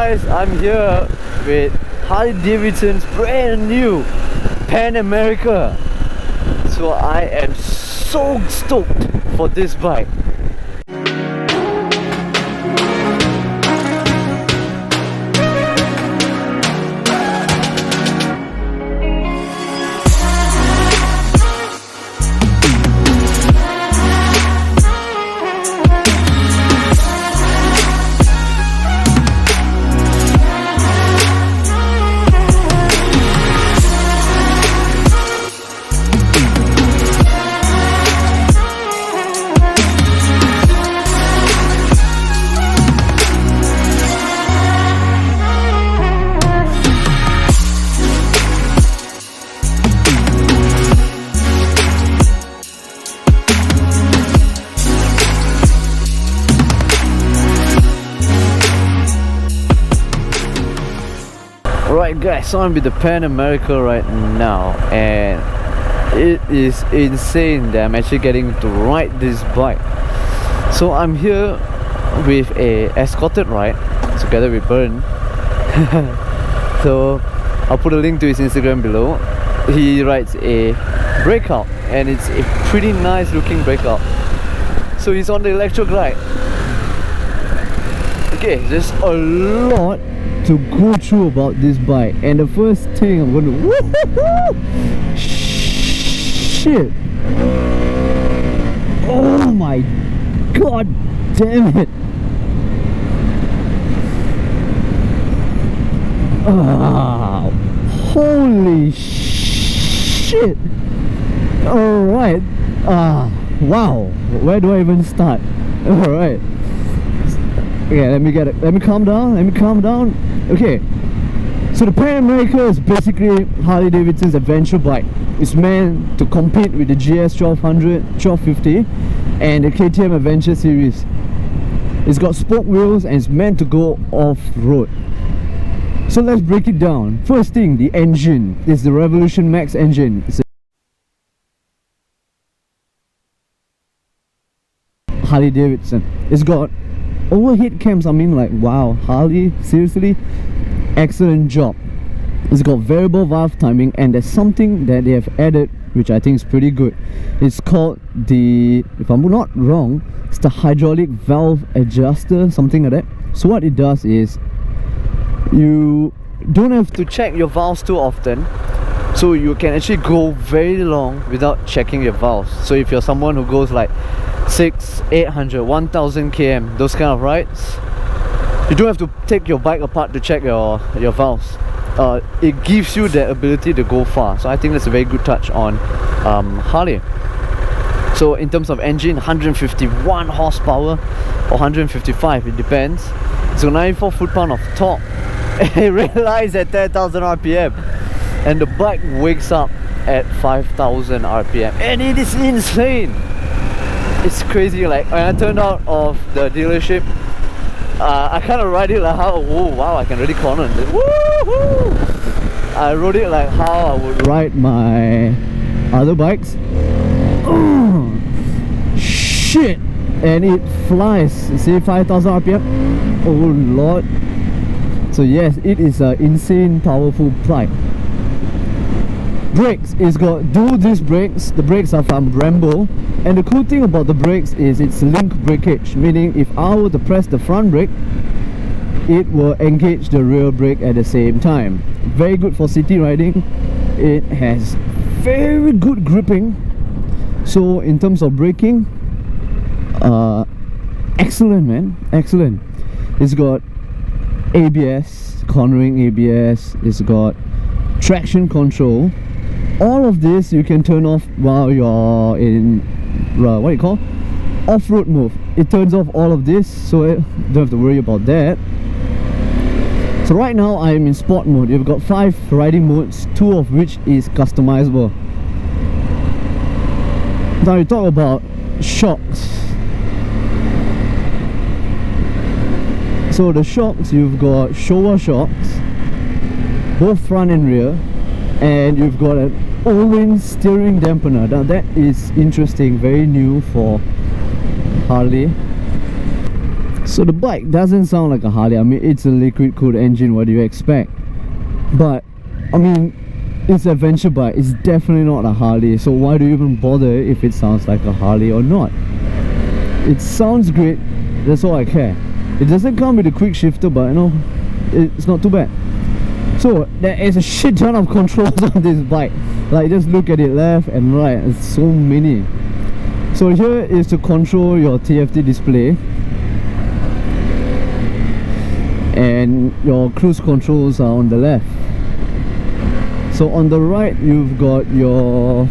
guys, I'm here with Harley Davidson's brand new Pan America. So I am so stoked for this bike. Alright guys, so I'm with the Pan America right now, and it is insane that I'm actually getting to ride this bike. So I'm here with a escorted ride together with Bern. So I'll put a link to his Instagram below. He rides a breakout, and it's a pretty nice looking breakout. So he's on the electric ride. Okay, there's a lot to go through about this bike, and the first thing I'm going to shit, oh my god damn it, holy shit. Alright, wow, where do I even start? Alright, okay, let me calm down. Okay, so the Pan America is basically Harley Davidson's adventure bike. It's meant to compete with the GS 1200, 1250 and the KTM Adventure series. It's got spoke wheels and it's meant to go off-road. So let's break it down. First thing, the engine is the Revolution Max engine. It's a Harley Davidson. It's got overhead cams. I mean, like, wow, Harley, seriously, excellent job. It's got variable valve timing, and there's something that they have added which I think is pretty good. It's called the, if I'm not wrong, it's the hydraulic valve adjuster, something like that. So what it does is you don't have to check your valves too often, so you can actually go very long without checking your valves. So if you're someone who goes like 600, 800, 1000 km, those kind of rides, you don't have to take your bike apart to check your valves. It gives you the ability to go far. So I think that's a very good touch on Harley. So in terms of engine, 151 horsepower or 155, it depends. So 94 foot-pound of torque. It realized at 10,000 RPM, and the bike wakes up at 5,000 RPM, and it is insane. It's crazy. Like when I turned out of the dealership, I kind of ride it like how, oh wow, I can really corner. Woo-hoo! I rode it like how I would ride my other bikes. Shit! And it flies. See, 5,000 RPM. Oh lord. So yes, it is an insane powerful bike. Brakes, it's got dual disc brakes. The brakes are from Brembo, and the cool thing about the brakes is it's link breakage, meaning if I were to press the front brake, it will engage the rear brake at the same time. Very good for city riding. It has very good gripping. So in terms of braking, excellent man, excellent. It's got ABS, cornering ABS, it's got traction control. All of this you can turn off while you're in what do you call off-road mode. It turns off all of this, so you don't have to worry about that. So right now I'm in sport mode. You've got 5 riding modes, 2 of which is customizable. Now you talk about shocks. So the shocks, you've got Showa shocks, both front and rear, and you've got an Owen steering dampener. Now that is interesting, very new for Harley. So the bike doesn't sound like a Harley. I mean, it's a liquid cooled engine, what do you expect? But I mean, it's an adventure bike, it's definitely not a Harley. So why do you even bother if it sounds like a Harley or not? It sounds great, that's all I care. It doesn't come with a quick shifter, but you know, it's not too bad. So there is a shit ton of controls on this bike. Like, just look at it, left and right, there's so many. So here is to control your TFT display, and your cruise controls are on the left. So on the right you've got your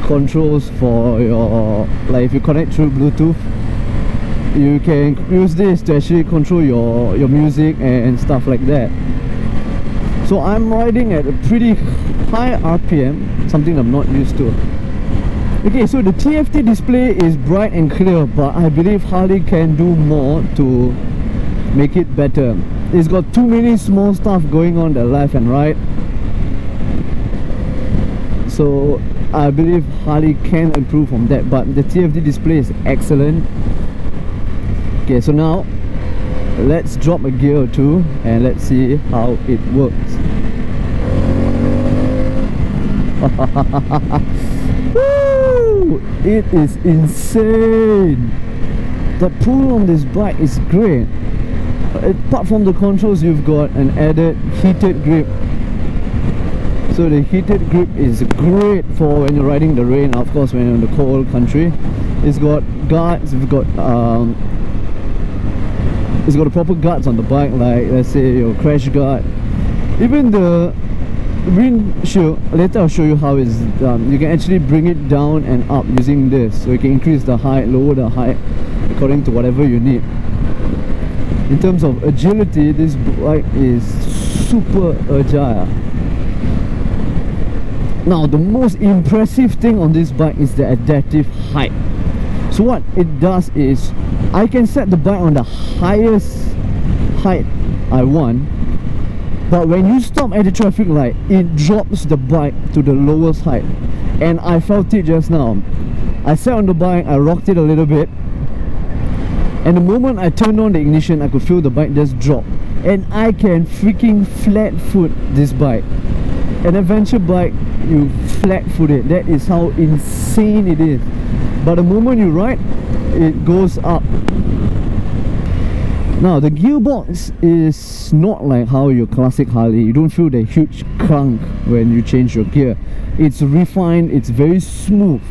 controls for your, like if you connect through Bluetooth, you can use this to actually control your music and stuff like that. So I'm riding at a pretty high RPM, something I'm not used to. Okay, so the TFT display is bright and clear, but I believe Harley can do more to make it better. It's got too many small stuff going on the left and right. So I believe Harley can improve on that, but the TFT display is excellent. Okay, so now let's drop a gear or two and let's see how it works. Woo! It is insane. The pull on this bike is great. Apart from the controls, you've got an added heated grip. So the heated grip is great for when you're riding the rain, of course when you're in the cold country. It's got guards, it's got the proper guards on the bike, like let's say your crash guard. Even the windshield, later I'll show you how it's done. You can actually bring it down and up using this, so you can increase the height, lower the height according to whatever you need. In terms of agility, this bike is super agile. Now the most impressive thing on this bike is the adaptive height. So what it does is, I can set the bike on the highest height I want, but when you stop at the traffic light, it drops the bike to the lowest height. And I felt it just now. I sat on the bike, I rocked it a little bit, and the moment I turned on the ignition, I could feel the bike just drop. And I can freaking flat foot this bike. An adventure bike, you flat foot it. That is how insane it is. But the moment you ride, it goes up. Now the gearbox is not like how your classic Harley. You don't feel the huge clunk when you change your gear. It's refined, it's very smooth.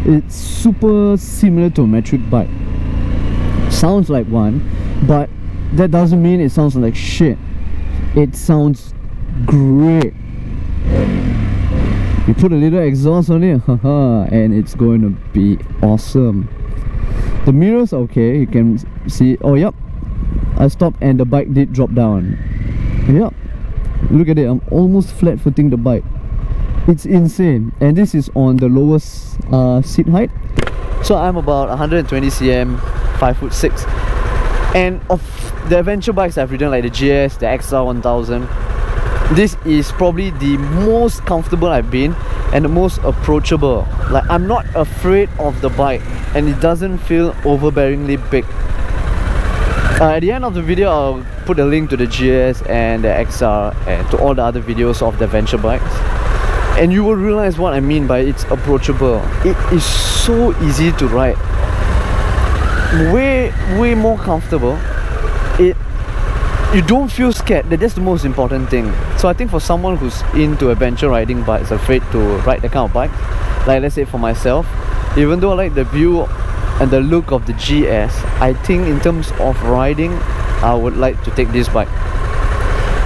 It's super similar to a metric bike. Sounds like one, but that doesn't mean it sounds like shit. It sounds great. You put a little exhaust on it, and it's going to be awesome. The mirrors are okay, you can see. Oh yep, I stopped and the bike did drop down. Yep, look at it, I'm almost flat footing the bike. It's insane. And this is on the lowest seat height. So I'm about 120 cm, 5'6". And of the adventure bikes I've ridden, like the GS, the XR1000, this is probably the most comfortable I've been and the most approachable. Like, I'm not afraid of the bike and it doesn't feel overbearingly big. At the end of the video, I'll put a link to the GS and the XR and to all the other videos of the adventure bikes, and you will realize what I mean by it's approachable. It is so easy to ride, way more comfortable. You don't feel scared. That's the most important thing. So I think for someone who's into adventure riding but is afraid to ride that kind of bike, like let's say for myself, even though I like the view and the look of the GS, I think in terms of riding, I would like to take this bike.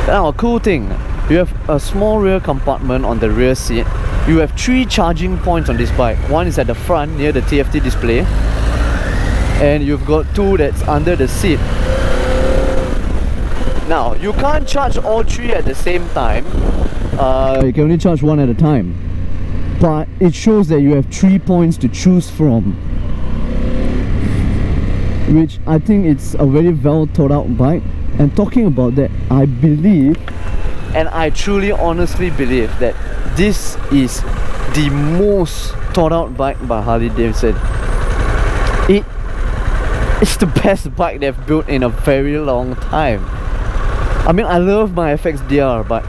Now, a cool thing, you have a small rear compartment on the rear seat. You have 3 charging points on this bike. One is at the front near the TFT display, and you've got 2 that's under the seat. Now, you can't charge all 3 at the same time. You can only charge 1 at a time. But it shows that you have 3 points to choose from, which I think it's a very well thought out bike. And talking about that, I believe and I truly honestly believe that this is the most thought out bike by Harley Davidson. It's the best bike they've built in a very long time. I mean, I love my FXDR, but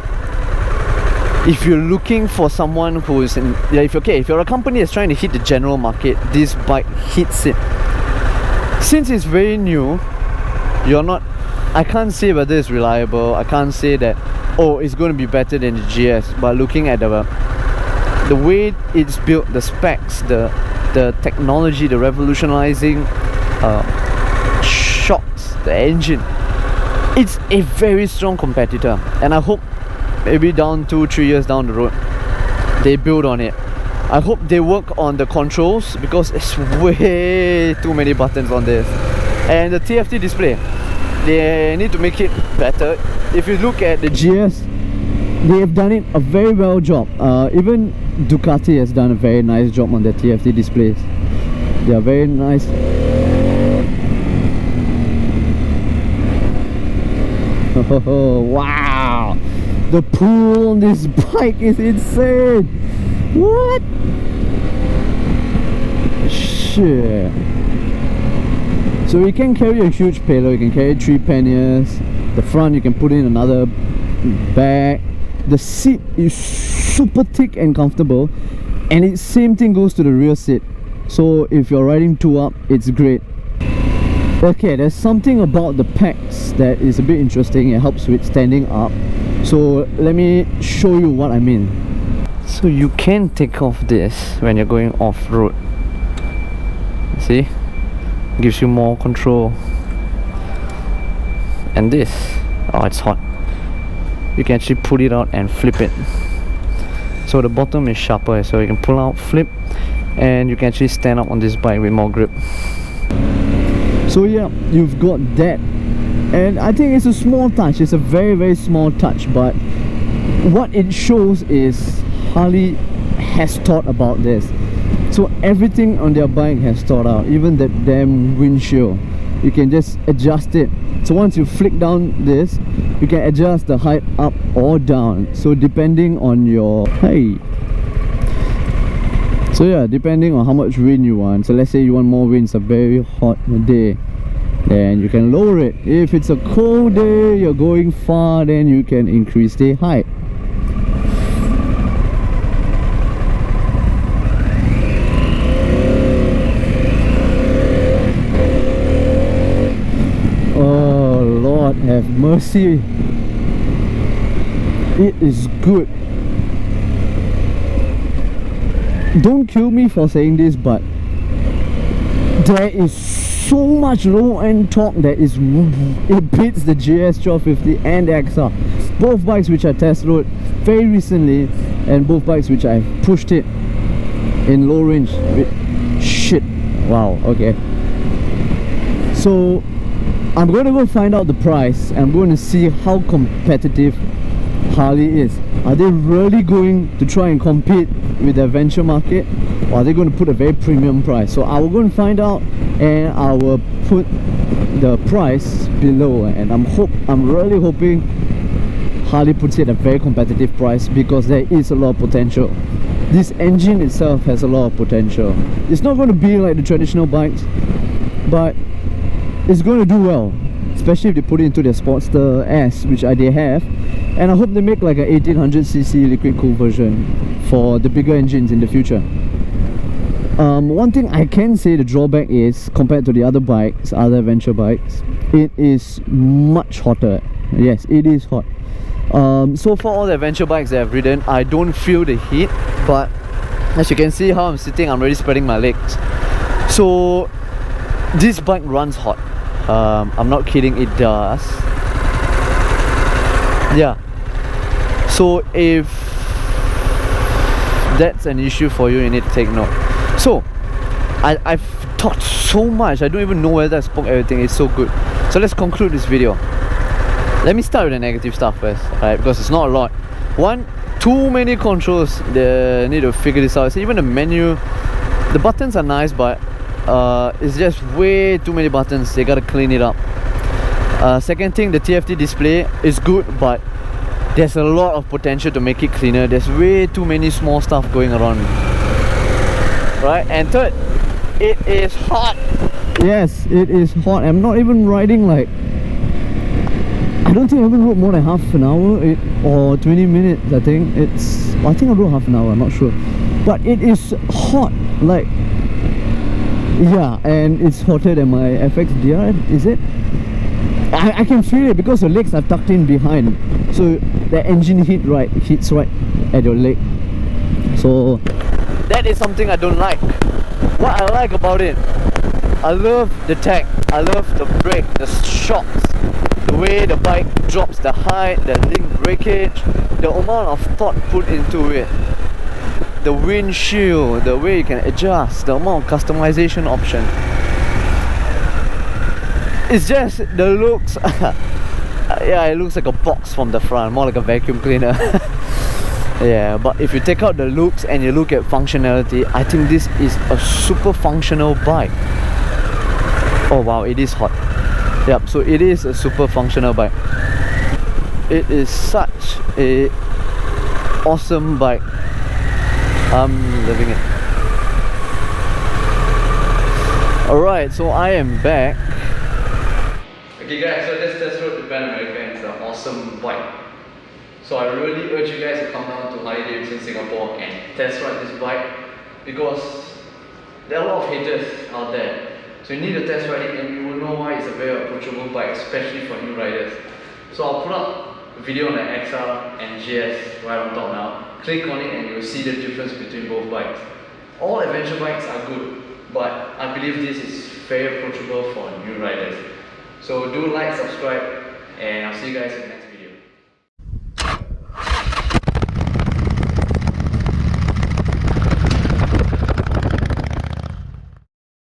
if you're looking for someone who is in, if you're a company that's trying to hit the general market, this bike hits it. Since it's very new, I can't say whether it's reliable. I can't say that, oh, it's going to be better than the GS, but looking at the way it's built, the specs, the technology, the revolutionizing shocks, the engine, it's a very strong competitor. And I hope maybe down 2-3 years down the road they build on it. I hope they work on the controls, because it's way too many buttons on this. And the TFT display, they need to make it better. If you look at the GS, they have done it a very well job. Even Ducati has done a very nice job on their TFT displays. They are very nice. Oh, wow! The pull on this bike is insane! What? Shit. So you can carry a huge payload, you can carry 3 panniers. The front you can put in another bag. The seat is super thick and comfortable, and the same thing goes to the rear seat. So if you're riding 2 up, it's great. Okay, there's something about the pegs that is a bit interesting. It helps with standing up. So let me show you what I mean. So you can take off this when you're going off-road. See? Gives you more control. And this, oh, it's hot. You can actually pull it out and flip it. So the bottom is sharper, so you can pull out, flip, and you can actually stand up on this bike with more grip. So yeah, you've got that, and I think it's a small touch. It's a very, very small touch, but what it shows is Harley has thought about this. So everything on their bike has thought out, even the damn windshield. You can just adjust it. So once you flick down this, you can adjust the height up or down. So depending on your height. So yeah, depending on how much wind you want. So let's say you want more wind, it's a very hot day, then you can lower it. If it's a cold day, you're going far, then you can increase the height. Oh Lord have mercy. It is good. Don't kill me for saying this, but there is so much low-end torque that it beats the GS 1250 and the XR. Both bikes which I test rode very recently, and both bikes which I've pushed it in low range with shit. Wow, okay. So I'm going to go find out the price, and I'm going to see how competitive Harley is. Are they really going to try and compete with the adventure market, or are they going to put a very premium price? So I will go and find out, and I will put the price below, and I'm really hoping Harley puts it at a very competitive price, because there is a lot of potential. This engine itself has a lot of potential. It's not going to be like the traditional bikes, but it's going to do well, especially if they put it into their Sportster S, which they have. And I hope they make like a 1800cc liquid cooled version for the bigger engines in the future. One thing I can say the drawback is, compared to the other bikes, other adventure bikes, it is much hotter. Yes, it is hot. So for all the adventure bikes that I've ridden, I don't feel the heat, but as you can see how I'm sitting, I'm already spreading my legs. So this bike runs hot. I'm not kidding, it does. Yeah. So if that's an issue for you, you need to take note. So I've talked so much, I don't even know whether I spoke everything. It's so good. So let's conclude this video. Let me start with the negative stuff first, right? Because it's not a lot. One, too many controls. They need to figure this out. So even the menu, the buttons are nice, but it's just way too many buttons. They gotta clean it up. Second thing, the TFT display is good, but there's a lot of potential to make it cleaner. There's way too many small stuff going around, right? And third, it is hot. Yes, it is hot. I'm not even riding like, I don't think I even rode more than half an hour or 20 minutes. I think I rode half an hour, I'm not sure, but it is hot, like, yeah. And it's hotter than my FXDRS, is it? I can feel it because your legs are tucked in behind, so the engine hits right at your leg. So that is something I don't like. What I like about it, I love the tech, I love the brake, the shocks, the way the bike drops the height, the link breakage, the amount of thought put into it, the windshield, the way you can adjust, the amount of customization option. It's just the looks. Yeah, it looks like a box from the front, more like a vacuum cleaner. Yeah, but if you take out the looks and you look at functionality, I think this is a super functional bike. Oh wow, it is hot. Yep, so it is a super functional bike. It is such a awesome bike. I'm loving it. Alright, so I am back. Okay guys, so this test rode to Pan America and it's an awesome bike. So I really urge you guys to come down to Harley Davidson Singapore and test ride this bike, because there are a lot of haters out there. So you need to test ride it and you will know why it's a very approachable bike, especially for new riders. So I'll put up a video on the XR and GS right on top now. Click on it and you'll see the difference between both bikes. All adventure bikes are good, but I believe this is very approachable for new riders. So do like, subscribe, and I'll see you guys in the next video.